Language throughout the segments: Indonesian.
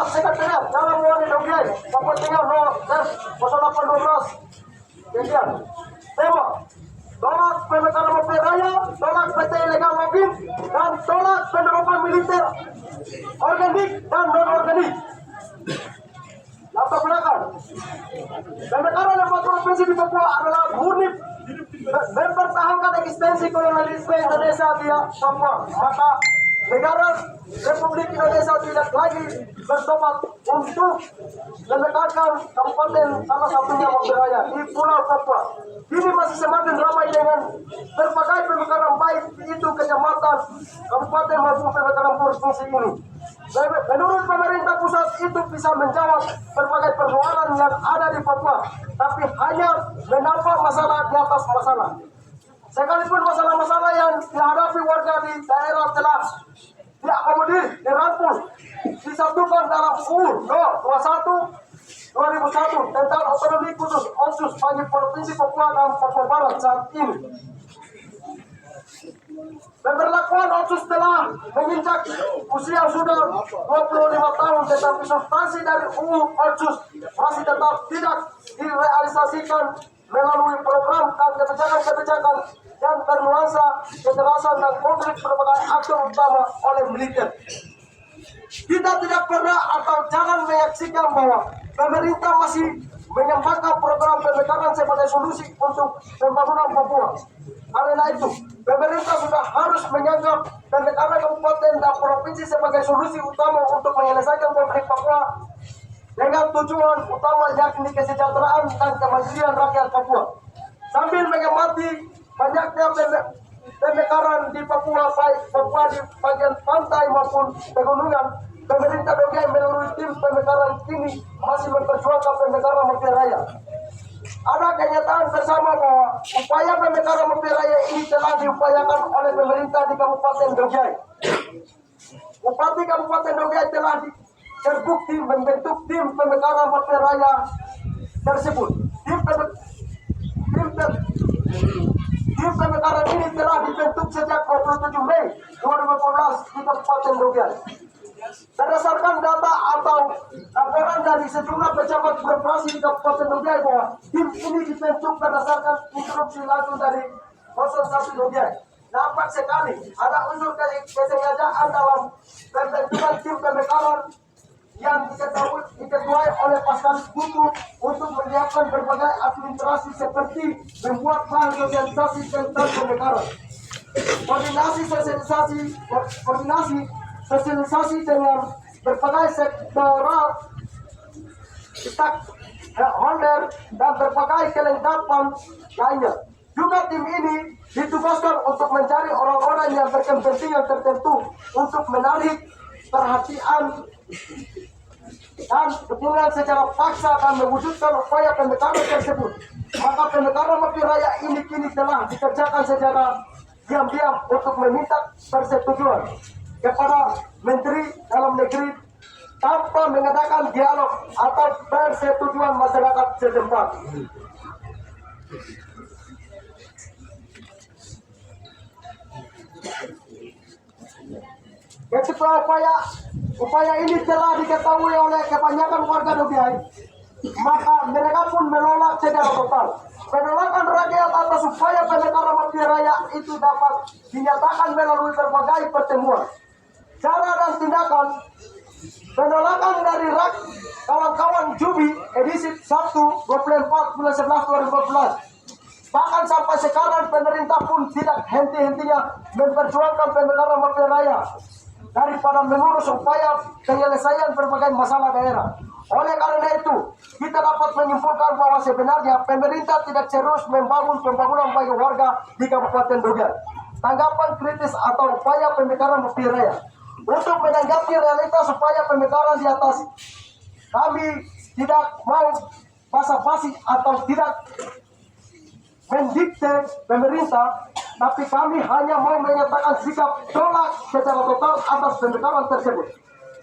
tolak sekretariat dalam Wani Dogiai kepentingan 0812. Kemudian tema tolak pemekaran mobil raya, tolak PT ilegal mobil, dan tolak penerapan militer organik dan non organik. Latar belakang pemekaran 4 provinsi di Papua adalah murni mempertahankan eksistensi kolonialisme Indonesia di Papua. Maka negara Republik Indonesia tidak lagi bertobat untuk menekankan kabupaten salah satunya Moberaya di Pulau Papua. Ini masih semakin ramai dengan berbagai pemekaran baik itu kecamatan, kabupaten maupun pemekaran provinsi ini. Menurut pemerintah pusat itu bisa menjawab berbagai persoalan yang ada di Papua, tapi hanya menambah masalah di atas masalah. Sekalipun masalah-masalah yang dihadapi warga di daerah telah diakomodir, dirangkul, disatukan dalam UU No. 21 2001 tentang otonomi khusus OSUS bagi Provinsi Papua dan Papua Barat saat ini. Pemberlakuan OSUS telah menginjak usia sudah 25 tahun, tetapi substansi dari UU OSUS masih tetap tidak direalisasikan melalui program dan kebijakan-kebijakan yang bernuansa kekerasan dan konflik berbagai aktor utama oleh militer. Kita tidak pernah atau jangan menyaksikan bahwa pemerintah masih mengembangkan program pemekaran sebagai solusi untuk pembangunan Papua. Karena itu, pemerintah sudah harus menganggap pemekaran kabupaten dan provinsi sebagai solusi utama untuk menyelesaikan konflik Papua dengan tujuan utama yakni kesejahteraan dan kemandirian rakyat Papua. Sambil mengamati banyaknya pemekaran di Papua, baik Papua di bagian pantai maupun pegunungan, pemerintah Dogiai melalui tim pemekaran kini masih memperjuangkan pemekaran mobil raya. Ada kenyataan bersama bahwa upaya pemekaran mobil raya ini telah diupayakan oleh pemerintah di Kabupaten Dogiai. Bupati Kabupaten Dogiai telah terbukti membentuk tim pemekaran mobil raya tersebut. Tim pemekaran ini telah dibentuk sejak 27 Mei 2014 di Kabupaten Dogiai. Berdasarkan data atau laporan dari sejumlah pejabat beroperasi di Kabupaten Dogiai bahwa tim ini dibentuk berdasarkan instruksi langsung dari 01 Dogiai. Nampak sekali ada unsur kesengajaan dalam pembentukan tim pemekaran yang diketuai oleh pasukan sekutu untuk menyiapkan berbagai administrasi seperti membuat bahan sosialisasi tentang pemekaran, koordinasi sosialisasi dengan berbagai sektoral stakeholder dan berbagai kelengkapan lainnya. Juga tim ini ditugaskan untuk mencari orang-orang yang berkepentingan tertentu untuk menarik perhatian dan dukungan secara paksa dan mewujudkan upaya pemekaran tersebut. Maka pemekaran mobil raya ini kini telah dikerjakan secara diam-diam untuk meminta persetujuan kepada Menteri Dalam Negeri tanpa mengadakan dialog atau persetujuan masyarakat setempat. Ketika upaya ini telah diketahui oleh kebanyakan warga Dogiai, maka mereka pun menolak secara total. Penolakan rakyat atas upaya pemekaran mobil raya itu dapat dinyatakan melalui berbagai pertemuan, cara dan tindakan. Penolakan dari kawan-kawan Jubi edisi Sabtu 24 bulan 11 2014. Bahkan sampai sekarang pemerintah pun tidak henti-hentinya memperjuangkan pemekaran mobil raya daripada mengurus upaya penyelesaian berbagai masalah daerah. Oleh karena itu, kita dapat menyimpulkan bahwa sebenarnya pemerintah tidak serius membangun pembangunan bagi warga di Kabupaten Dogiai. Tanggapan kritis atau upaya pemekaran mobil raya. Untuk menanggapi realitas upaya pemekaran di atas, kami tidak mau basa-basi atau tidak mendikte pemerintah, tapi kami hanya mau menyatakan sikap tolak secara total atas pemekaran tersebut.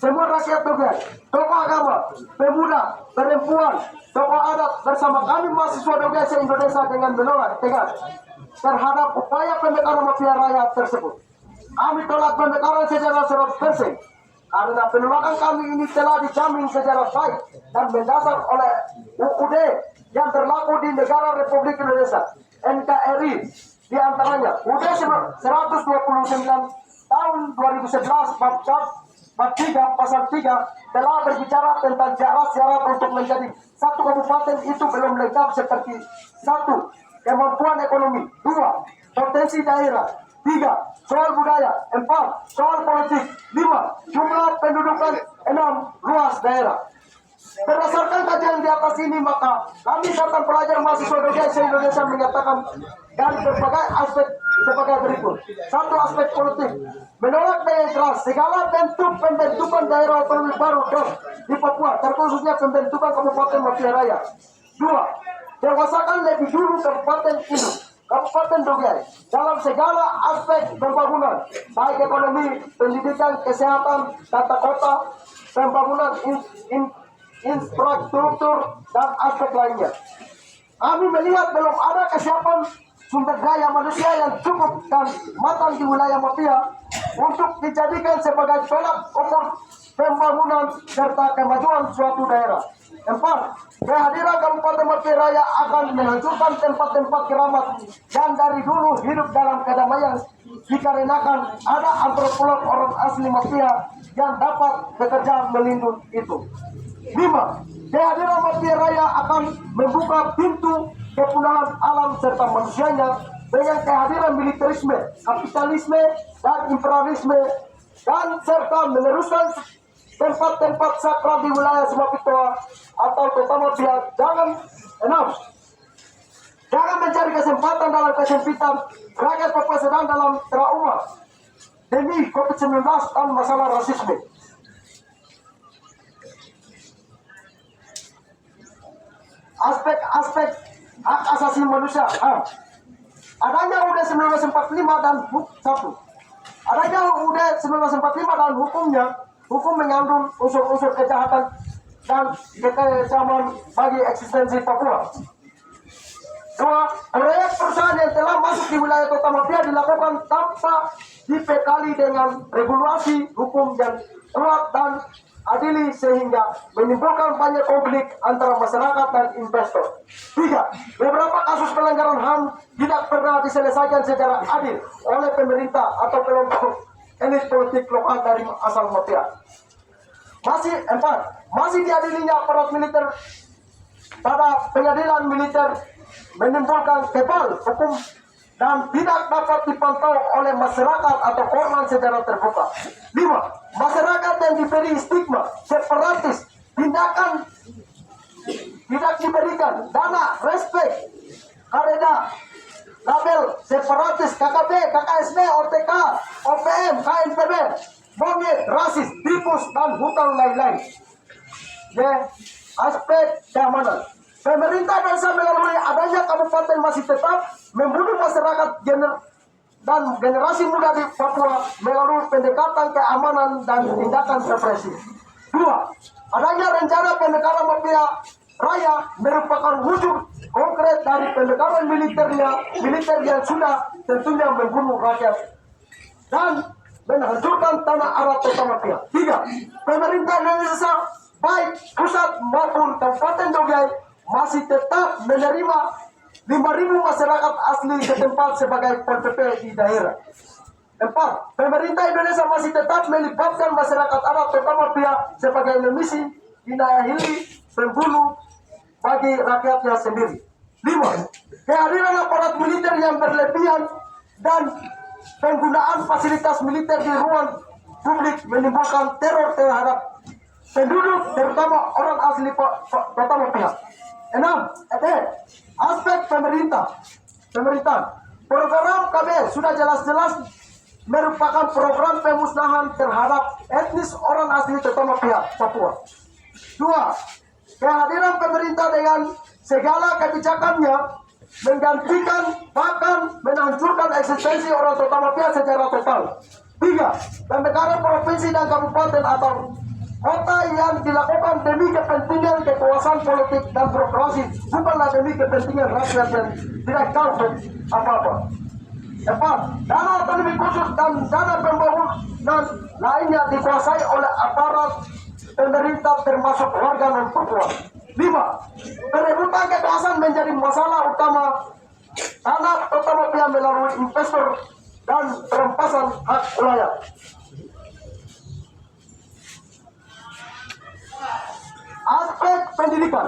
Semua rakyat Dogiai, tokoh agama, pemuda, perempuan, tokoh adat bersama kami mahasiswa Dogiai se-Indonesia dengan menolak tegas terhadap upaya pemekaran mobil raya tersebut. Kami tolak pemekaran secara 100%. Karena penolakan kami ini telah dijamin secara baik dan mendasar oleh UUD yang berlaku di negara Republik Indonesia, NKRI, di antaranya UUD 129 tahun 2011 bab 3 pasal 3 telah berbicara tentang syarat-syarat untuk menjadi satu kabupaten itu belum lengkap seperti 1. Kemampuan ekonomi, 2. Potensi daerah, 3. Soal budaya, 4. Soal politik, 5. Jumlah pendudukan, 6. Luas daerah. Berdasarkan kajian di atas ini, maka kami serta pelajar mahasiswa Indonesia menyatakan dan berbagai aspek sebagai berikut. 1. Aspek politik, menolak dengan keras segala bentuk pembentukan daerah otonomi baru di Papua, terkhususnya pembentukan Kabupaten Mafia Raya. 2. Dewasakan lebih dulu Kabupaten Induk, Kabupaten Dogiai dalam segala aspek pembangunan, baik ekonomi, pendidikan, kesehatan, tata kota, pembangunan infrastruktur, dan aspek lainnya. Kami melihat belum ada kesiapan sumber daya manusia yang cukup dan matang di wilayah Mafia untuk dijadikan sebagai tolak ukur pembangunan serta kemajuan suatu daerah. 4. Kehadiran Kabupaten Mafia Raya akan menghancurkan tempat-tempat keramat yang dari dulu hidup dalam kedamaian dikarenakan ada antropolog orang asli Mafia yang dapat bekerja melindungi itu. 5. Kehadiran Mafia Raya akan membuka pintu kepunahan alam serta manusianya dengan kehadiran militerisme, kapitalisme, dan imperialisme, dan serta meneruskan tempat-tempat sakral di wilayah Sumapitoa atau Kota Mafia. Jangan mencari kesempatan dalam kesempitan rakyat Papua sedang dalam trauma demi COVID-19 dan masalah rasisme. Aspek-aspek hak asasi manusia. Adanya UUD 1945 dan 1. Adanya UUD 1945 dan hukum mengandung unsur-unsur kejahatan dan kekejaman bagi eksistensi Papua. 2. Proyek perusahaan yang telah masuk di wilayah Kota Mafia dilakukan tanpa dibekali dengan regulasi hukum yang kuat dan adili sehingga menimbulkan banyak konflik antara masyarakat dan investor. 3. Beberapa kasus pelanggaran HAM tidak pernah diselesaikan secara adil oleh pemerintah atau kelompok elit politik lokal dari asal Mafia. 4. Masih diadilinya aparat militer pada pengadilan militer menimbulkan kebal hukum dan tidak dapat dipantau oleh masyarakat atau korban secara terbuka. 5. Masyarakat yang diberi stigma separatis, tindakan tidak diberikan dana respek karena label separatis, KKB, KKSB, OTK, OPM, KNPB, monyet, rasis, tipus, dan hutang lain-lain. Aspek keamanan. Pemerintah desa melalui adanya kabupaten masih tetap membunuh masyarakat dan generasi muda di Papua melalui pendekatan keamanan dan tindakan represif. 2. Adanya rencana pendekatan Mafia Raya merupakan wujud konkret dari pendekatan militer yang sudah tentunya membunuh rakyat dan menghancurkan tanah arat Kota Mafia. 3. Pemerintah Indonesia baik pusat maupun Kabupaten Dogiai masih tetap menerima 5.000 masyarakat asli setempat sebagai PPP di daerah. 4. Pemerintah Indonesia masih tetap melibatkan masyarakat adat Kota Mafia sebagai nemisi, dinayahili, pembunuh bagi rakyatnya sendiri. 5. Kehadiran aparat militer yang berlebihan dan penggunaan fasilitas militer di ruang publik menimbulkan teror terhadap penduduk, terutama orang asli Kota Mafia. 6. Aspek pemerintahan. Program KB sudah jelas-jelas merupakan program pemusnahan terhadap etnis orang asli Kota Mafia, Papua. 2. Kehadiran pemerintah dengan segala kebijakannya menggantikan bahkan menghancurkan eksistensi orang Kota Mafia secara total. 3. Pemekaran provinsi dan kabupaten atau kota yang dilakukan demi kepentingan kekuasaan politik dan birokrasi, bukanlah demi kepentingan rakyat yang tidak tahu apa-apa. Dana otonomi khusus dan dana pembangunan lainnya dikuasai oleh aparat pemerintah termasuk warga non Papua. 5. Perebutan kekuasaan menjadi masalah utama karena terutama pihak melalui investor dan perampasan hak wilayah. Aspek pendidikan.